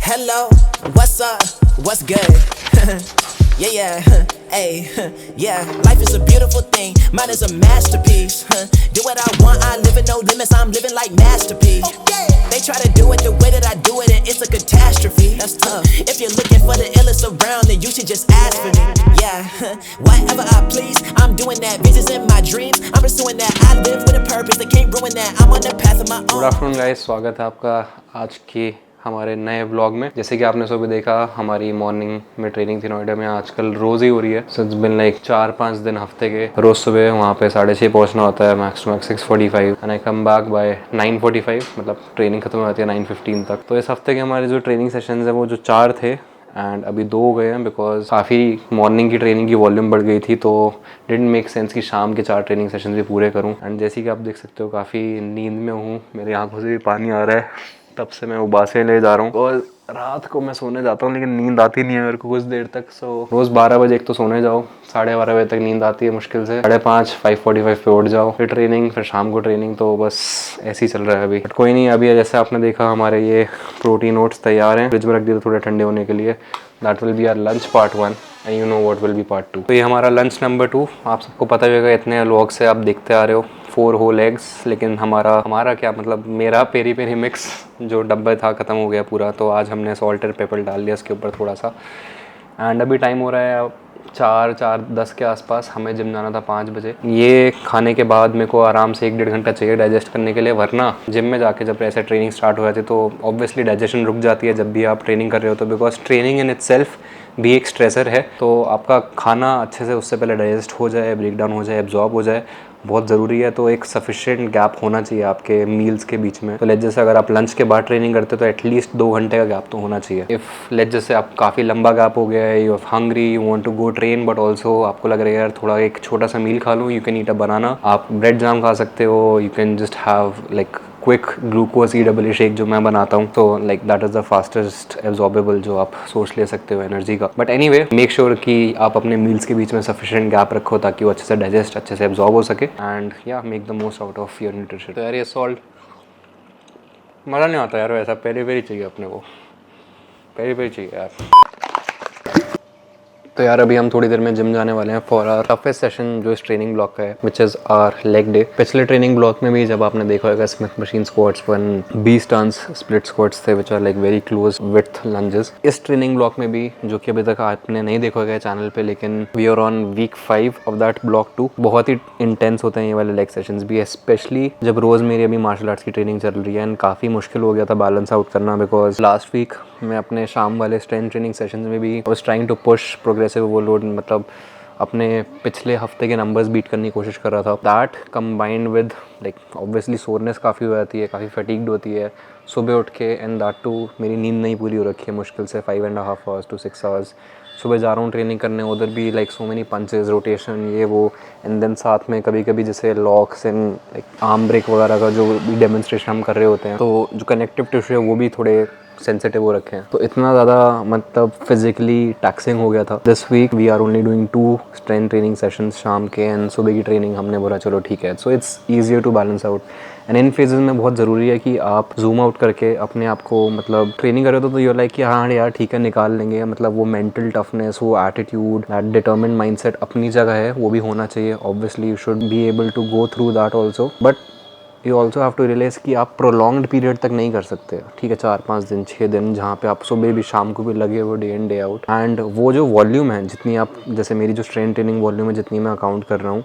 Hello, what's up? What's good? yeah, hey, yeah. Life is a beautiful thing. Mine is a masterpiece. Do what I want. I live with no limits. I'm living like Master P. They try to do it the way that I do it, and it's a catastrophe. That's tough. If you're looking for the illest around, then you should just ask for me. Yeah, whatever I please. I'm doing that. Visions in my dreams. I'm pursuing that. I live with a purpose. They can't ruin that. I'm on the path of my own. Good afternoon guys, स्वागत है आपका आज के हमारे नए vlog में। जैसे कि आपने सुबह देखा, हमारी मॉर्निंग में ट्रेनिंग थी नोएडा में। आजकल रोज़ ही हो रही है। सो इट्स बिन लाइक 4-5 दिन हफ्ते के। रोज़ सुबह वहाँ पे 6:30 पहुँचना होता है, max to max 6:45 and I come back by 9:45। मतलब ट्रेनिंग खत्म हो जाती है 9:15 तक। तो इस हफ्ते के हमारे जो ट्रेनिंग सेशंस हैं वो जो 4 थे एंड अभी 2 हो गए हैं, बिकॉज काफ़ी मॉर्निंग की ट्रेनिंग की वॉल्यूम बढ़ गई थी, तो डिडंट मेक सेंस कि शाम के 4 ट्रेनिंग सेशन भी पूरे करूं। एंड जैसे कि आप देख सकते हो, काफ़ी नींद में हूँ, मेरी आंखों से भी पानी आ रहा है, तब से मैं उबासे ले जा रहा हूँ। और रात को मैं सोने जाता हूँ लेकिन नींद आती नहीं है मेरे को कुछ देर तक। सो रोज़ 12 बजे एक तो सोने जाओ, 12:30 बजे तक नींद आती है मुश्किल से, 5:30 5:45 पे उठ जाओ, फिर ट्रेनिंग, फिर शाम को ट्रेनिंग। तो बस ऐसे ही चल रहा है अभी। बट कोई नहीं, अभी जैसे आपने देखा हमारे ये प्रोटीन ओट्स तैयार हैं, फ्रिज में रख दिए थोड़े ठंडे होने के लिए। That will be our lunch part 1 and you know what will be part 2। तो ये हमारा लंच नंबर 2। आप सबको पता ही होगा, इतने व्लॉग से आप देखते आ रहे हो 4 होल एग्स। लेकिन हमारा क्या मतलब, मेरा पेरी पेरी मिक्स जो डब्बा था ख़त्म हो गया पूरा, तो आज हमने सॉल्ट और पेपर डाल दिया इसके ऊपर थोड़ा सा। एंड अभी टाइम हो रहा है 4:10 के आसपास। हमें जिम जाना था 5 बजे। ये खाने के बाद मेरे को आराम से 1-1.5 घंटा चाहिए डाइजेस्ट करने के लिए, वरना जिम में जाके जब ऐसे ट्रेनिंग स्टार्ट हो जाती है तो ऑब्वियसली डाइजेशन रुक जाती है जब भी आप ट्रेनिंग कर रहे हो। तो बिकॉज ट्रेनिंग इन इटसेल्फ भी एक स्ट्रेसर है, तो आपका खाना अच्छे से उससे पहले डाइजेस्ट हो जाए, ब्रेक डाउन हो जाए, एब्जॉर्ब हो जाए, बहुत ज़रूरी है। तो एक सफिशिएंट गैप होना चाहिए आपके मील्स के बीच में। तो लेट जैसे अगर आप लंच के बाद ट्रेनिंग करते हो तो एटलीस्ट 2 घंटे का गैप तो होना चाहिए। इफ़ लेट जैसे आप काफ़ी लंबा गैप हो गया है, you are hungry, you want to go train, but also आपको लग रहा है यार थोड़ा एक छोटा सा मील खा लूँ, यू कैन ईट अ बनाना। आप ब्रेड जाम खा सकते हो, you can just have like quick glucose EAA shake जो मैं बनाता हूँ। तो like that is the fastest absorbable जो आप सोच ले सकते हो एनर्जी का। बट एनीवे, मेक श्योर कि आप अपने मील्स के बीच में सफिशिएंट गैप रखो ताकि वो अच्छे से डाइजेस्ट, अच्छे से एब्जॉर्ब हो सके एंड या make the most out of your nutrition. तो यार ये सॉल्ट मज़ा नहीं आता यार, वैसा पेरी पेरी चाहिए अपने को, पेरी पेरी चाहिए यार। तो यार अभी हम थोड़ी देर में जिम जाने वाले हैं फॉर आवर टफेस्ट सेशन जो इस ट्रेनिंग ब्लॉक का है, which is our leg day. पिछले ट्रेनिंग ब्लॉक में भी जब आपने देखा होगा, Smith machine squats 20 tons split squats थे which are like very close with lunges. इस ट्रेनिंग ब्लॉक में भी, जो कि अभी तक आपने नहीं देखा होगा चैनल पे, लेकिन we are on week 5 of that block 2। बहुत ही इंटेंस होते हैं ये वाले लेग सेशंस भी, स्पेशली जब रोज़ मेरी अभी मार्शल आर्ट्स की ट्रेनिंग चल रही है। एंड काफ़ी मुश्किल हो गया था बैलेंस आउट करना, बिकॉज लास्ट वीक मैं अपने शाम वाले स्ट्रेंथ ट्रेनिंग सेशंस में भी was trying to push progressive वो लोड, मतलब अपने पिछले हफ्ते के नंबर्स बीट करने की कोशिश कर रहा था। That combined with like obviously soreness काफ़ी हो जाती है, काफ़ी फटीग्ड होती है सुबह उठ के। एंड दैट टू मेरी नींद नहीं पूरी हो रखी है मुश्किल से 5.5 आवर्स to 6 आवर्स। सुबह जा रहा हूँ ट्रेनिंग करने, उधर भी like so many punches, rotation, ये वो, एंड देन साथ में कभी कभी जैसे locks and like arm break वगैरह का जो भी डेमोन्स्ट्रेशन हम कर रहे होते हैं, तो जो कनेक्टिव टिश्यू है वो भी थोड़े सेंसिटिव हो रखे हैं। तो इतना ज़्यादा मतलब फिजिकली टैक्सिंग हो गया था। This week we are only doing 2 strength training sessions शाम के, एंड सुबह की ट्रेनिंग हमने बोला चलो ठीक है। So it's easier to balance out. And इन फेजेस में बहुत ज़रूरी है कि आप जूम आउट करके अपने आप को, मतलब ट्रेनिंग कर रहे हो तो यू लाइक कि हाँ यार ठीक है निकाल लेंगे, मतलब वो मेंटल टफनेस, वो एटीट्यूड, दैट डिटर्मिन्ड माइंडसेट अपनी जगह है, वो भी होना चाहिए। Obviously you should be able to go through that also, but you also have to realize कि आप प्रोलॉन्ग्ड पीरियड तक नहीं कर सकते। ठीक है, 4-5 दिन 6 दिन जहाँ पे आप सुबह भी शाम को भी लगे हुए, day in day out. And वो जो वॉल्यूम है, जितनी आप, जैसे मेरी जो स्ट्रेंथ ट्रेनिंग वॉल्यूम है जितनी मैं अकाउंट कर रहा हूँ,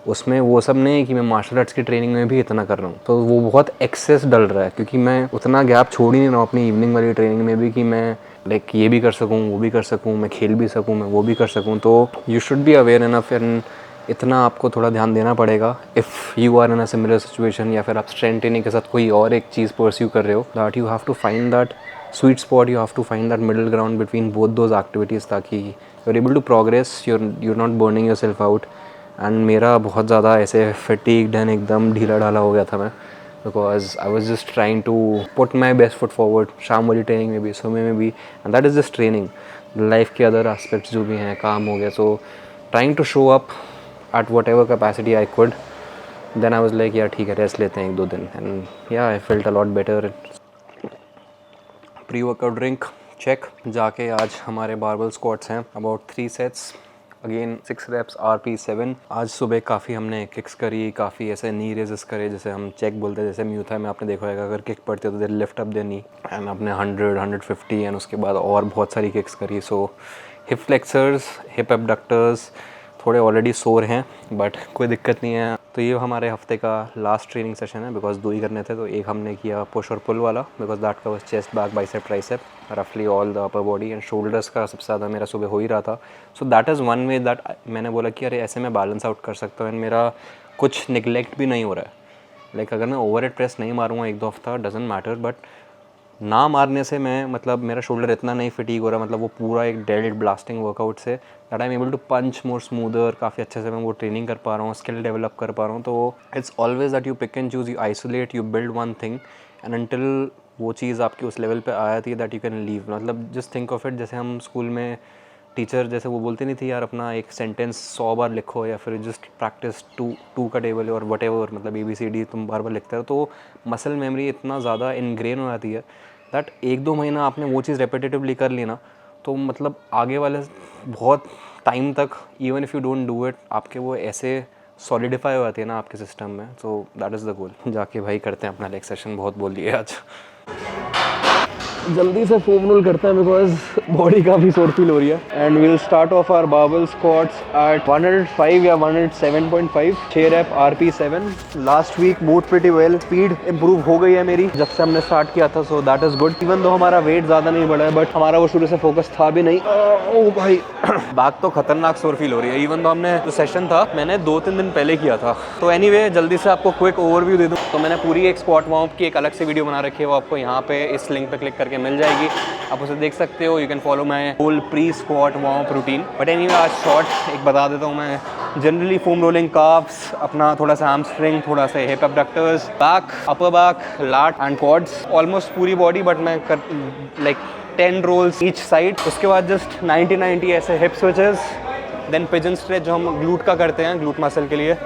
उसमें वो सब नहीं है कि मैं मार्शल आर्ट्स की ट्रेनिंग में भी इतना कर रहा हूँ। तो वो बहुत एक्सेस डल रहा है, क्योंकि मैं उतना गैप छोड़ ही नहीं रहा हूँ अपनी इवनिंग वाली ट्रेनिंग में भी कि मैं लाइक ये भी कर सकूँ, वो भी कर सकूँ, मैं खेल भी सकूँ, मैं वो भी कर सकूँ। तो you should be aware enough, and इतना आपको थोड़ा ध्यान देना पड़ेगा if you are in a similar situation, या फिर आप स्ट्रेंथ ट्रेनिंग के साथ कोई और एक चीज़ परस्यू कर रहे हो, that you have to find that sweet spot, you have to find that middle ground between both those activities, ताकि you are able to progress, you're not burning yourself out. And मेरा बहुत ज़्यादा ऐसे fatigued and एकदम ढीला ढाला हो गया था मैं, because I was just trying to put my best foot forward शाम वाली ट्रेनिंग में भी, सुबह में भी। And that is just training. Life के अदर एस्पेक्ट्स जो भी हैं, काम हो गया, so trying to show up at whatever capacity I could. Then I was like यार ठीक है रेस्ट लेते हैं 1-2 दिन, and yeah I felt a lot better. Pre workout drink check जाके आज हमारे बारबल स्क्वाट्स हैं about 3 sets, again 6 reps RP7। आज सुबह काफ़ी हमने किक्स करी, काफ़ी ऐसे नी रेजेस करे, जैसे हम चेक बोलते हैं। जैसे म्यूथा में आपने देखा होगा अगर किक पड़ती है तो they lift up their knee, and आपने 100 150 एंड उसके बाद और बहुत सारी किक्स करी। सो हिप फ्लेक्सर्स, हिप एबडक्टर्स थोड़े ऑलरेडी सोर हैं बट कोई दिक्कत नहीं है। तो ये हमारे हफ्ते का लास्ट ट्रेनिंग सेशन है, बिकॉज 2 ही करने थे। तो एक हमने किया पुश और पुल वाला, बिकॉज दैट का was chest, back, bicep, tricep, रफली all the upper body, and shoulders का सबसे ज़्यादा मेरा सुबह हो ही रहा था। So that is one way that मैंने बोला कि अरे ऐसे मैं बैलेंस आउट कर सकता हूँ एंड मेरा कुछ निगलेक्ट भी नहीं हो रहा है। लाइक अगर मैं ओवर हेड प्रेस नहीं मारूंगा 1-2 हफ्ता, डजेंट मैटर, बट ना मारने से मैं मतलब मेरा शोल्डर इतना नहीं फटीग हो रहा, मतलब वो पूरा एक डेल्ट ब्लास्टिंग वर्कआउट से that I am able to punch more smoother, काफ़ी अच्छे से मैं वो ट्रेनिंग कर पा रहा हूँ, स्किल डेवलप कर पा रहा हूँ। तो it's always that you pick and choose, you isolate, you build one thing and until वो चीज़ आपकी उस लेवल पे आ जाती है दैट यू कैन लीव। मतलब जस्ट थिंक ऑफ इट, जैसे हम स्कूल में टीचर जैसे वो बोलती नहीं थी यार अपना एक सेंटेंस 100 बार लिखो, या फिर जस्ट प्रैक्टिस टू का टेबल और वट एवर, मतलब ABCD तुम बार बार लिखते हो तो मसल मेमोरी इतना ज़्यादा इनग्रेन हो जाती है दैट 1-2 महीना आपने वो चीज़ रेपिटेटिवली कर ली ना, तो मतलब आगे वाले बहुत टाइम तक even if you don't do it, आपके वो ऐसे सॉलिडिफाई हो जाती है ना आपके सिस्टम में। सो दैट इज़ द गोल। जाके भाई करते हैं अपना लेग सेशन, बहुत बोल दिए आज। जल्दी से फोम रोल करते हैं बिकॉज बॉडी काफ़ी सोर फील हो रही है। And we'll start off our barbell squats at 105 या 107.5, 6 rep RP7। Last week moved pretty well, speed improve हो गई है मेरी जब से हमने स्टार्ट किया था, so that is good. Even though हमारा वेट ज़्यादा नहीं बढ़ा है बट हमारा वो शुरू से फोकस था भी नहीं। ओ भाई बैक तो खतरनाक सोर फील हो रही है। इवन दो हमने जो सेशन था मैंने 2-3 दिन पहले किया था। तो एनीवे जल्दी से आपको क्विक ओवरव्यू दे दूँ तो मैंने पूरी एक स्क्वाट वार्म अप की एक अलग से वीडियो बना रखी है, वो आपको यहाँ पे इस लिंक पे क्लिक करके मिल जाएगी, आप उसे देख सकते हो। You can follow my whole pre squat warm up routine. But anyway आज शॉर्ट एक बता देता हूँ मैं। जनरली फोम रोलिंग, काफ्स, अपना थोड़ा सा हैमस्ट्रिंग, थोड़ा सा hip abductors, back, upper back, lat and quads, almost पूरी बॉडी, बट मैं कर लाइक 10 रोल्स ईच साइड। उसके बाद जस्ट 90-90 ऐसे hip switches, then pigeon stretch जो हम ग्लूट का करते हैं, ग्लूट मसल के लिए।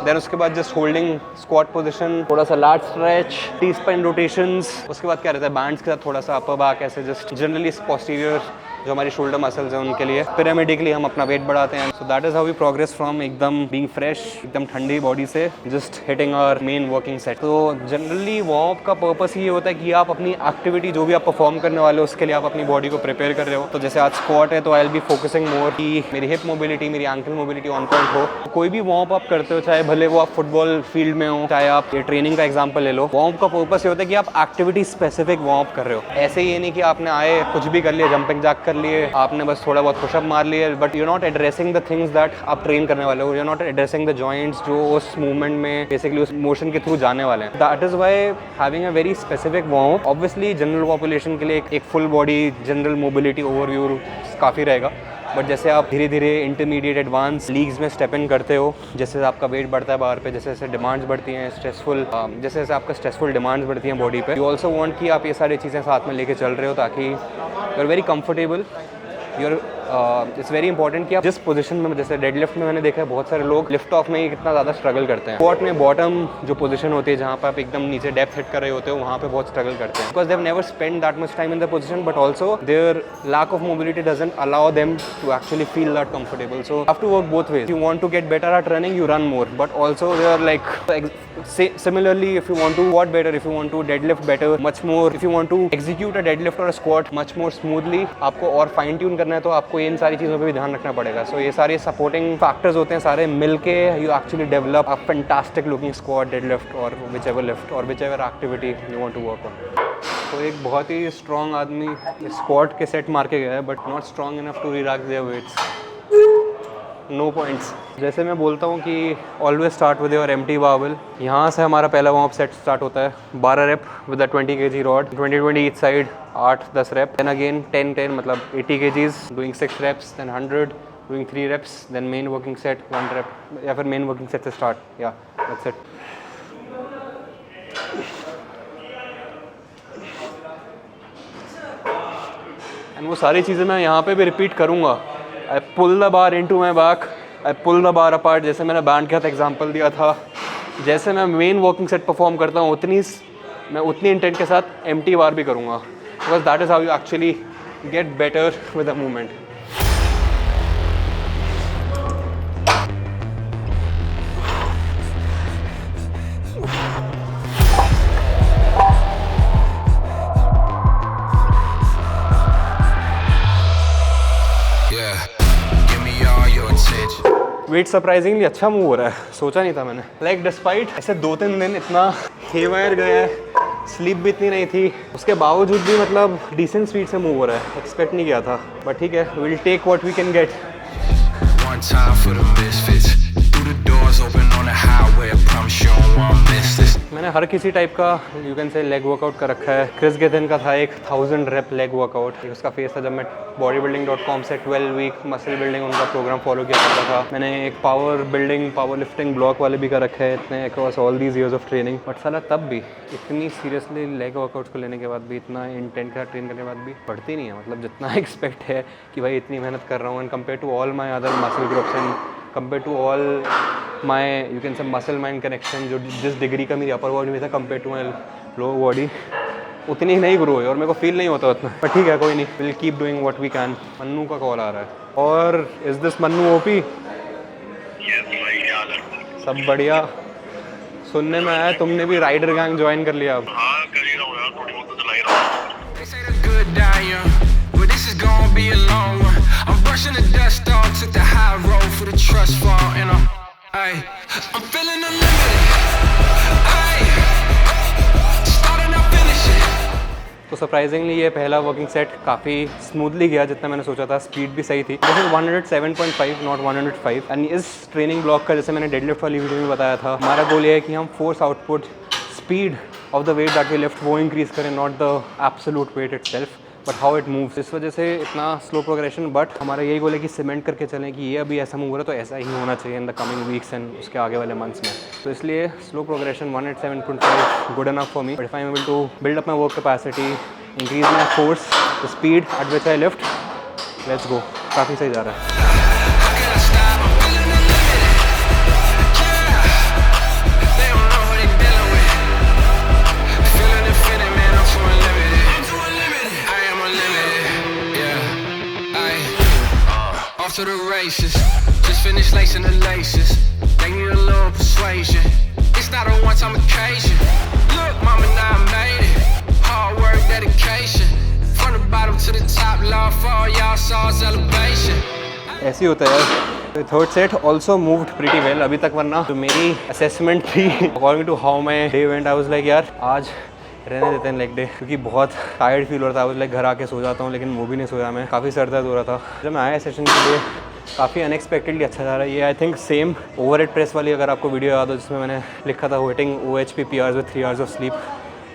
देन उसके बाद जस्ट होल्डिंग स्क्वाट पोजीशन, थोड़ा सा lat stretch, T spine rotations. उसके बाद क्या रहता है बैंड्स के साथ थोड़ा सा अपर बैक, ऐसे जस्ट जनरली पोस्टीरियर जो हमारी शोल्डर मसल्स हैं उनके लिए पिरामिडिकली हम अपना वेट बढ़ाते हैं। So that is how we progress from एकदम बीइंग फ्रेश, एकदम ठंडी बॉडी से just hitting our main working set. तो जनरली वार्म अप का पर्पस ये होता है कि आप अपनी एक्टिविटी जो भी आप परफॉर्म करने वाले हो उसके लिए आप अपनी बॉडी को प्रिपेयर कर रहे हो। तो जैसे आज स्क्वाट है तो I will be focusing more कि मेरी हिप मोबिलिटी, मेरी एंकल मोबिलिटी ऑन पॉइंट हो। कोई भी वार्म अप आप करते हो, चाहे भले वो आप फुटबॉल फील्ड में हो, चाहे आप ये ट्रेनिंग का एग्जाम्पल ले लो, वार्म अप का पर्पस ये होता है कि आप एक्टिविटी स्पेसिफिक वार्म अप कर रहे हो। ऐसे ये नहीं कि आपने आए कुछ भी कर लिया, जंपिंग जैक कर लिए, आपने बस थोड़ा बहुत पुशअप मार लिए, but you not addressing the things that आप ट्रेन करने वाले हो, you not addressing the joints जो उस मूवमेंट में बेसिकली उस मोशन के थ्रू जाने वाले हैं। That is why having a very specific warm up obviously general population के लिए एक full body general mobility overview काफ़ी रहेगा। बट जैसे आप धीरे धीरे इंटरमीडिएट एडवांस लीग्स में स्टेप इन करते हो, जैसे आपका वेट बढ़ता है बाहर पे, जैसे जैसे डिमांड्स बढ़ती हैं स्ट्रेसफुल, जैसे जैसे आपका स्ट्रेसफुल डिमांड्स बढ़ती हैं बॉडी पे, यू ऑल्सो वांट कि आप ये सारी चीज़ें साथ में लेके चल रहे हो ताकि you are very comfortable. It's very important कि आप जिस पोजीशन में, जैसे डेडलिफ्ट में मैंने देखा है बहुत सारे लोग लिफ्ट ऑफ में ही कितना ज़्यादा स्ट्रगल करते हैं। स्क्वाट में बॉटम जो पोजीशन होती है जहाँ पर आप एकदम नीचे डेप्थ हिट कर रहे होते हो, वहाँ पे बहुत स्ट्रगल करते हैं because they have never spend that much time in the position, but also their lack of mobility doesn't allow them to actually feel that comfortable. So have to work both ways. You want to get better at running, you run more, but also they are like similarly if you want to squat better, if you want to deadlift better, much more, if you want to execute a deadlift or a squat much more smoothly, आपको और fine tune करना है तो आपको इन सारी चीज़ों पे भी ध्यान रखना पड़ेगा। सो ये सारे सपोर्टिंग फैक्टर्स होते हैं, सारे मिलके you actually develop a fantastic looking squat, deadlift और whichever लिफ्ट और whichever activity you want to work on. तो एक बहुत ही स्ट्रॉन्ग आदमी स्क्वाट के सेट मार के गया है but not strong enough to relax their weights, no points. जैसे मैं बोलता हूँ कि always start with your empty barbell. यहाँ से हमारा पहला वार्म अप सेट स्टार्ट होता है 12 rep with a 20 kg rod, 20-20 each side, 8-10 rep, then again 10-10 मतलब 80 kgs doing 6 reps, then 100 doing 3 reps, then main working set 1 rep या फिर main working set से स्टार्ट, या दैट्स इट। एंड वो सारी चीज़ें मैं यहाँ पे भी रिपीट करूँगा। I pull the bar into my back, I pull the bar apart, जैसे मैंने बैंड के साथ एग्जांपल दिया था। जैसे मैं मेन वर्किंग सेट परफॉर्म करता हूँ मैं उतनी इंटेंट के साथ एम्प्टी बार भी करूँगा because that is how you actually get better with the movement. Weight surprisingly अच्छा मूव हो रहा है, सोचा नहीं था मैंने. लाइक डिस्पाइट ऐसे 2-3 दिन इतना हेवायर गया है, स्लीप भी इतनी नहीं थी, उसके बावजूद भी मतलब डिसेंट स्पीड से मूव हो रहा है. एक्सपेक्ट नहीं किया था, बट ठीक है, will take what we can get. मैंने हर किसी टाइप का you can say leg workout कर रखा है. क्रिस गेथिन का था एक 1000 रेप लेग वर्कआउट, उसका फेस था जब मैं bodybuilding.com से 12 वीक मसल बिल्डिंग उनका प्रोग्राम फॉलो किया करता था. मैंने एक power building power lifting block वाले भी कर रखे हैं इतने across all these years of training. But साला तब भी इतनी सीरियसली लेग वर्कआउट्स को लेने के बाद भी, इतना इंटेंट के साथ ट्रेन करने के बाद भी बढ़ती नहीं है. मतलब जितना एक्सपेक्ट है कि भाई इतनी मेहनत कर रहा हूँ and compare to all my other muscle groups and compare to all my you can say muscle mind connection, जो जिस डिग्री का मेरी अपर बॉडी में था compare to my lower body, उतनी ही नहीं ग्रो है और मेरे को फील नहीं होता उतना. पर ठीक है, कोई नहीं, will keep doing what we can. Mannu का कॉल आ रहा है. और इज दिस मन्नू ओपी? सब बढ़िया. सुनने में आया तुमने भी राइडर गैंग ज्वाइन कर लिया अब. हाँ कर ही रहा हूँ यार, थोड़ी बहुत तो चला ही रहा हूँ. I'm brushing the dust off, took the high road for the trust fall, and I'm feeling unlimited. Starting up finishing. तो सरप्राइजिंगली ये पहला वर्किंग सेट काफ़ी स्मूथली गया जितना मैंने सोचा था. स्पीड भी सही थी. This is 107.5 not 105. एंड इस ट्रेनिंग ब्लॉक का जैसे मैंने डेडलिफ्ट वाली वीडियो में बताया था, हमारा गोल ये है कि हम force output speed of the weight that we lift वो इंक्रीज़ करें, not the absolute weight itself but how it moves. इस वजह से इतना स्लो प्रोग्रेशन. बट हमारा यही गोल है कि सीमेंट करके चलें कि ये अभी ऐसा मूव हो रहा है तो ऐसा ही होना चाहिए in the coming weeks and उसके आगे वाले मंथ्स में. तो इसलिए slow progression 107.5 good enough for me. But if I am able to build up my work capacity, increase my force, the speed at which I lift, let's go. काफ़ी सही जा रहा है. To the races, just finished lacing the laces. They need a little persuasion. It's not a one-time occasion. Look, mama, now I made it. Hard work, dedication. From the bottom to the top, love for all y'all saw elevation. ऐसे ही होता है यार. Third set also moved pretty well अभी तक, वरना जो मेरी assessment थी according to how my day went, I was like यार आज रहने देते हैं लेग डे, क्योंकि बहुत टायर्ड फील हो रहा था. लाइक घर आके सो जाता हूँ, लेकिन वो भी नहीं सोया मैं. काफ़ी सर दर्द हो रहा था. जब मैं आया सेशन के लिए काफ़ी अनएक्सपेक्टेडली अच्छा जा रहा है. ये I think same overhead press वाली अगर आपको वीडियो याद हो जिसमें मैंने लिखा था waiting OHP PRs with 3 hours of sleep.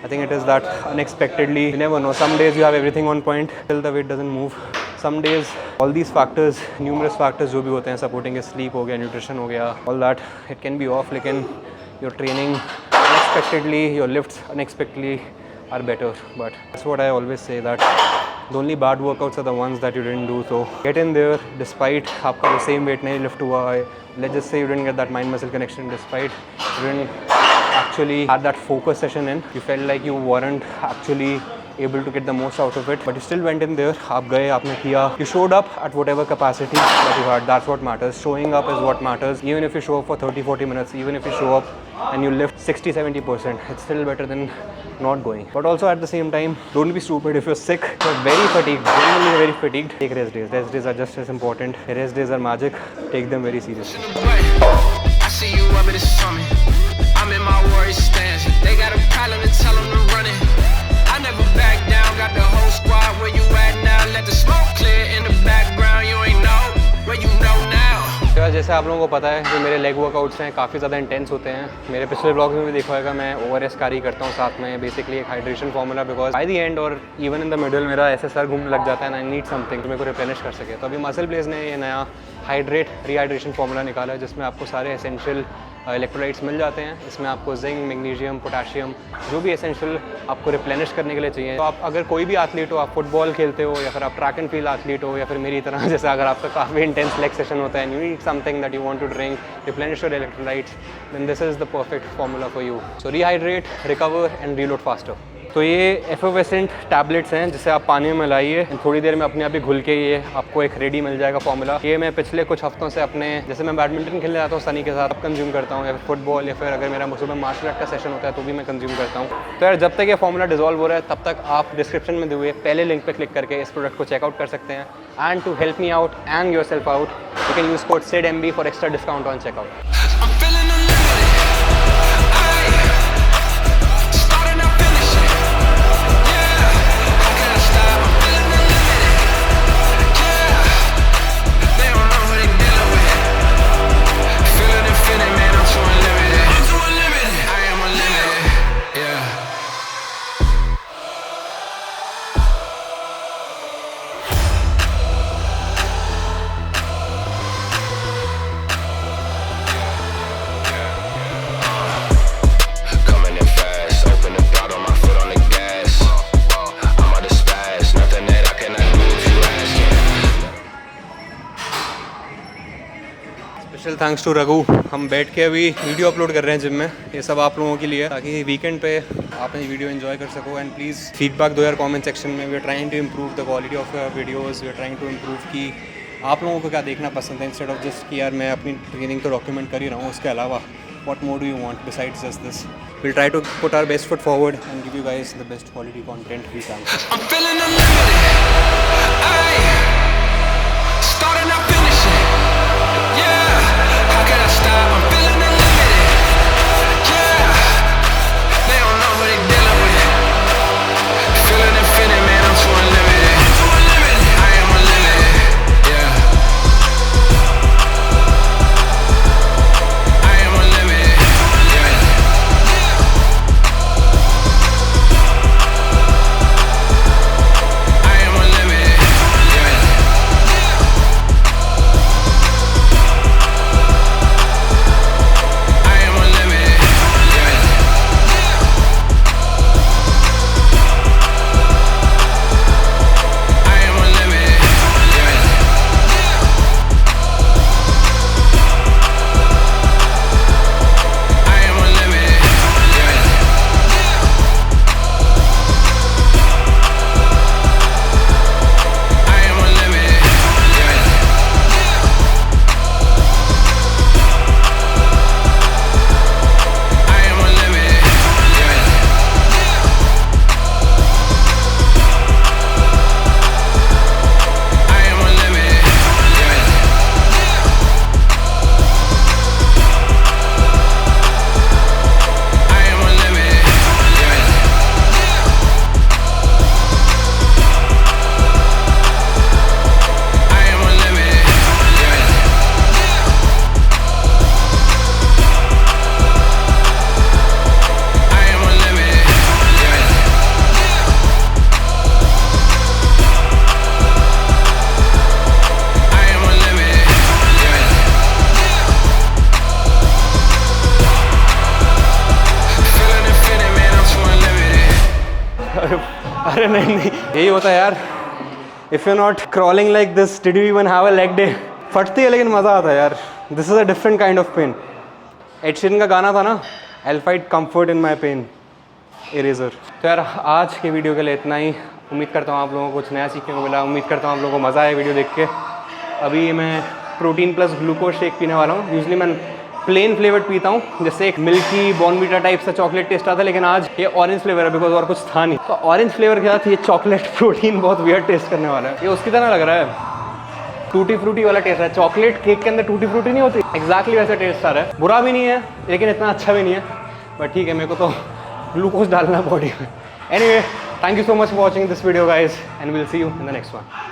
I think it is that unexpectedly, you never know. Some days you have everything on point till the weight doesn't move. Some days all these factors, numerous factors जो भी होते हैं supporting है, sleep हो गया, nutrition हो गया, all that, it can be off. लेकिन your training unexpectedly, your lifts unexpectedly are better. But that's what I always say, that the only bad workouts are the ones that you didn't do. So get in there despite आपका वो same weight नहीं lift हुआ है. Let's just say you didn't get that mind muscle connection, despite you didn't actually had that focus session in. You felt like you weren't actually able to get the most out of it, but you still went in there. आप गए, आपने किया. You showed up at whatever capacity that you had. That's what matters. Showing up is what matters. Even if you show up for 30-40 minutes, even if you show up and you lift 60-70%, it's still better than not going. But also at the same time, don't be stupid. If you're sick, you're very fatigued, genuinely very fatigued, take rest days. Rest days are just as important. Rest days are magic. Take them very seriously. I see you up at the summit. I'm in my warrior stance. They got a problem to tell them to run it. I never back down. Got the whole squad where you at now. Let the smoke clear in the background. You ain't know where you know now. जैसे आप लोगों को पता है जो मेरे leg workouts हैं काफ़ी ज़्यादा इंटेंस होते हैं. मेरे पिछले ब्लॉग्स में भी देखा होगा मैं ORS कैरी करता हूँ साथ में. बेसिकली एक hydration formula, because by the end और इवन इन द मिडल मेरा ऐसे सर घूमने लग जाता है. आई नीड समथिंग जो मेरे को रिप्लेनिश कर सके. तो अभी मसल ब्लेज ने ये नया हाइड्रेट रिहाइड्रेशन फार्मूला निकाला है जिसमें आपको सारे एसेंशियल इलेक्ट्रोलाइट्स मिल जाते हैं. इसमें आपको जिंक, मैग्नीशियम, पोटेशियम, जो भी एसेंशियल आपको रिप्लेनिश करने के लिए चाहिए. तो आप अगर कोई भी एथलीट हो, आप फुटबॉल खेलते हो या फिर आप ट्रैक एंड फील्ड एथलीट हो या फिर मेरी तरह जैसे अगर आपका काफ़ी इंटेंस लेग सेशन होता है, you need something that you want to drink, replenish your electrolytes, then this is the perfect formula for you. So rehydrate, recover and reload faster. तो ये एफोवेसेंट टैबलेट्स हैं जिसे आप पानी में मिलाइए, थोड़ी देर में अपने आप ही घुल के ये आपको एक रेडी मिल जाएगा फॉर्मूला। ये मैं पिछले कुछ हफ्तों से अपने, जैसे मैं बैडमिंटन खेलने जाता हूँ सनी के साथ, कंज्यूम करता हूँ, या फिर फुटबॉल, या फिर अगर मेरा सुबह मार्शल आर्ट का सेशन होता है तो भी मैं कंज्यूम करता हूँ। तो यार जब तक ये फॉर्मूला डिजॉल्व हो रहा है तब तक आप डिस्क्रिप्शन में दिए हुए पहले लिंक पे क्लिक करके इस प्रोडक्ट को चेकआउट कर सकते हैं। And to help me out and yourself out, you can use code SIDMB for extra discount on checkout. I'm feeling unlimited. Ay, starting up finishing. Yeah, how can I stop? I'm feeling unlimited. Yeah, they don't know who they dealing with. Feeling infinite, man. I'm too unlimited. I'm too unlimited. I am unlimited. Yeah. Coming in fast, open the throttle, my foot on the gas. I'm out of spaz, nothing that I cannot do if you asking. Special thanks to Raghu. हम बैठ के अभी video upload कर रहे हैं gym में, ये सब आप लोगों के लिए, ताकि वीकेंड पे आप ये वीडियो एंजॉय कर सको। एंड प्लीज़ फीडबैक दो यार कमेंट सेक्शन में। We are trying to improve the quality of videos, we are trying to improve कि आप लोगों को क्या देखना पसंद है, इंस्टेड ऑफ जस्ट कि यार मैं अपनी ट्रेनिंग तो डॉक्यूमेंट कर ही रहा हूँ, उसके अलावा what more do you want besides just this? We'll try to put our best foot forward and give you guys the best quality content we can. I'm feeling unlimited. Ay, starting up finishing. Yeah, how can I stop? I'm feeling unlimited. Yeah, they don't know who they dealing with. Feeling infinite, man. I'm too unlimited. I'm too unlimited. I am unlimited. Yeah. I am unlimited. Yeah. I am unlimited. Yeah. I am unlimited. Yeah. I am unlimited. Yeah. I am unlimited. Yeah. I am unlimited. Yeah. I am unlimited. Yeah. I am unlimited. Yeah. I am unlimited. Yeah. I am unlimited. Yeah. I am unlimited. Yeah. I am unlimited. Yeah. Feeling infinite, man. I'm too unlimited. अरे नहीं नहीं, यही होता है यार। If you not crawling like this, did you even have a leg day? फटती है लेकिन मज़ा आता है यार। This is a different kind of pain. Ed Sheeran का गाना था ना, I fight comfort in my pain, eraser. तो यार आज के वीडियो के लिए इतना ही। उम्मीद करता हूँ आप लोगों को कुछ नया सीखने को मिला। उम्मीद करता हूँ आप लोगों को मज़ा आया वीडियो देख के। अभी मैं प्रोटीन प्लस ग्लूकोज शेक पीने वाला हूँ। यूजली मैं प्लेन फ्लेवर्ड पीता हूँ, जैसे एक मिल्की बॉर्नवीटा टाइप सा चॉकलेट टेस्ट आता है, लेकिन आज ये ऑरेंज फ्लेवर है बिकॉज और कुछ था नहीं। तो ऑरेंज फ्लेवर के साथ ये चॉकलेट प्रोटीन बहुत वियर्ड टेस्ट करने वाला है। ये उसकी तरह लग रहा है, टूटी फ्रूटी वाला टेस्ट है। चॉकलेट केक के अंदर टूटी फ्रूटी नहीं होती, एग्जैक्टली वैसा टेस्ट आ रहा है। बुरा भी नहीं है लेकिन इतना अच्छा भी नहीं है, बट ठीक है, मेरे को तो ग्लूकोज डालना बॉडी में। Anyway, thank you so much for watching this video guys, and will see you in the next one.